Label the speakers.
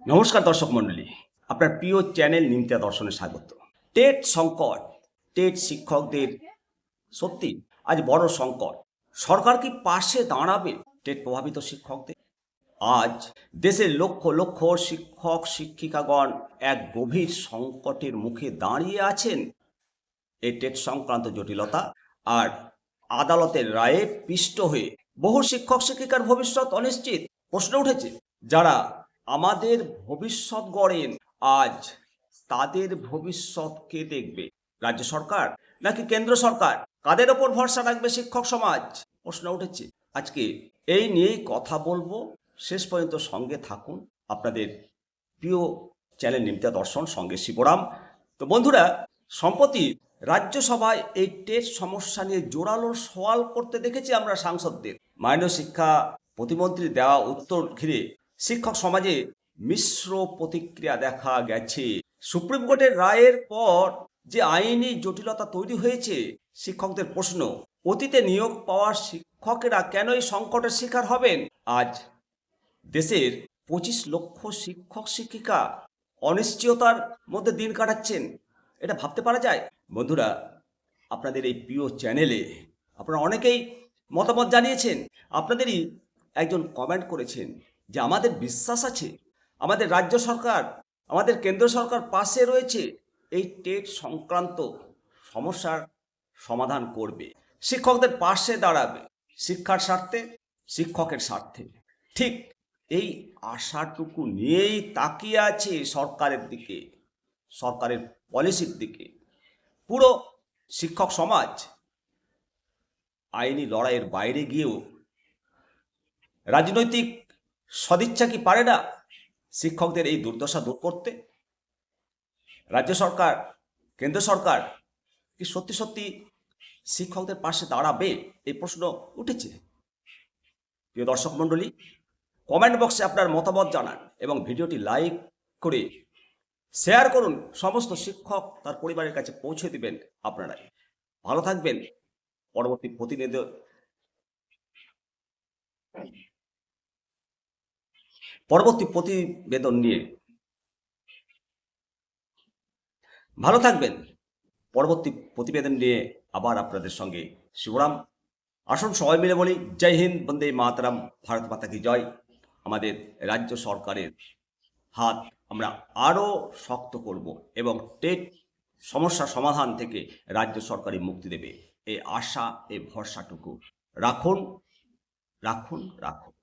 Speaker 1: নমস্কার দর্শক মণ্ডলী, আপনার প্রিয় চ্যানেল নিমতা দর্শনে স্বাগত। টেট সংকট, টেট শিক্ষকদের সত্যি আজ বড় সংকট। সরকার কি পাশে দাঁড়াবে টেট প্রভাবিত শিক্ষকদের? আজ দেশের লক্ষ লক্ষ শিক্ষক শিক্ষিকাগণ এক গভীর সংকটের মুখে দাঁড়িয়ে আছেন। এই টেট সংক্রান্ত জটিলতা আর আদালতের রায়ে পিষ্ট হয়ে বহু শিক্ষক শিক্ষিকার ভবিষ্যৎ অনিশ্চিত। প্রশ্ন উঠেছে, যারা আমাদের ভবিষ্যৎ গড়েন আজ তাদের ভবিষ্যৎকে দেখবে রাজ্য সরকার নাকি কেন্দ্র সরকার? কাদের ওপর ভরসা রাখবে শিক্ষক সমাজ? প্রশ্ন উঠেছে। আজকে এই নিয়েই কথা বলবো, শেষ পর্যন্ত সঙ্গে থাকুন। আপনাদের প্রিয় চ্যানেল নিমতা দর্শন, সঙ্গে শিবরাম। তো বন্ধুরা, সম্প্রতি রাজ্যসভায় এই টেট সমস্যা নিয়ে জোরালো সওয়াল করতে দেখেছি আমরা সাংসদদের। মাননীয় শিক্ষা প্রতিমন্ত্রী দেওয়া উত্তর ঘিরে শিক্ষক সমাজে মিশ্র প্রতিক্রিয়া দেখা গেছে। সুপ্রিম কোর্টের রায়ের পর যে আইনি জটিলতা তৈরি হয়েছে, শিক্ষকদের প্রশ্ন, অতীতে নিয়োগ পাওয়া শিক্ষকেরা কেন এই সংকটের শিকার হবেন? আজ দেশের 25 লক্ষ শিক্ষক শিক্ষিকা অনিশ্চয়তার মধ্যে দিন কাটাচ্ছেন। এটা ভাবতে পারা যায়? বন্ধুরা, আপনাদের এই প্রিয় চ্যানেলে আপনারা অনেকেই মতামত জানিয়েছেন। আপনাদেরই একজন কমেন্ট করেছেন যে আমাদের বিশ্বাস আছে আমাদের রাজ্য সরকার, আমাদের কেন্দ্র সরকার পাশে রয়েছে, এই টেট সংক্রান্ত সমস্যার সমাধান করবে, শিক্ষকদের পাশে দাঁড়াবে, শিক্ষার স্বার্থে, শিক্ষকের স্বার্থে। ঠিক এই আশাটুকু নিয়েই তাকিয়ে আছে সরকারের দিকে, সরকারের পলিসির দিকে পুরো শিক্ষক সমাজ। আইনি লড়াইয়ের বাইরে গিয়েও রাজনৈতিক সদিচ্ছা কি পারে না শিক্ষকদের এই দুর্দশা দূর করতে? রাজ্য সরকার, কেন্দ্র সরকার কি সত্যি সত্যি শিক্ষকদের পাশে দাঁড়াবে? এই প্রশ্ন উঠেছে। প্রিয় দর্শক মণ্ডলী, কমেন্ট বক্সে আপনার মতামত জানান এবং ভিডিওটি লাইক করে শেয়ার করুন। সমস্ত শিক্ষক তার পরিবারের কাছে পৌঁছে দিবেন আপনারা। ভালো থাকবেন। পরবর্তী প্রতিবেদন নিয়ে ভালো থাকবেন। পরবর্তী প্রতিবেদন নিয়ে আবার আপনাদের সঙ্গে শিবরাম। আসুন সবাই মিলে বলি, জয় হিন্দ, বন্দে মাতরম, ভারত মাতা কি জয়। আমাদের রাজ্য সরকারের হাত আমরা আরও শক্ত করব এবং টেট সমস্যা সমাধান থেকে রাজ্য সরকারই মুক্তি দেবে, এই আশা, এই ভরসাটুকু রাখুন রাখুন রাখুন।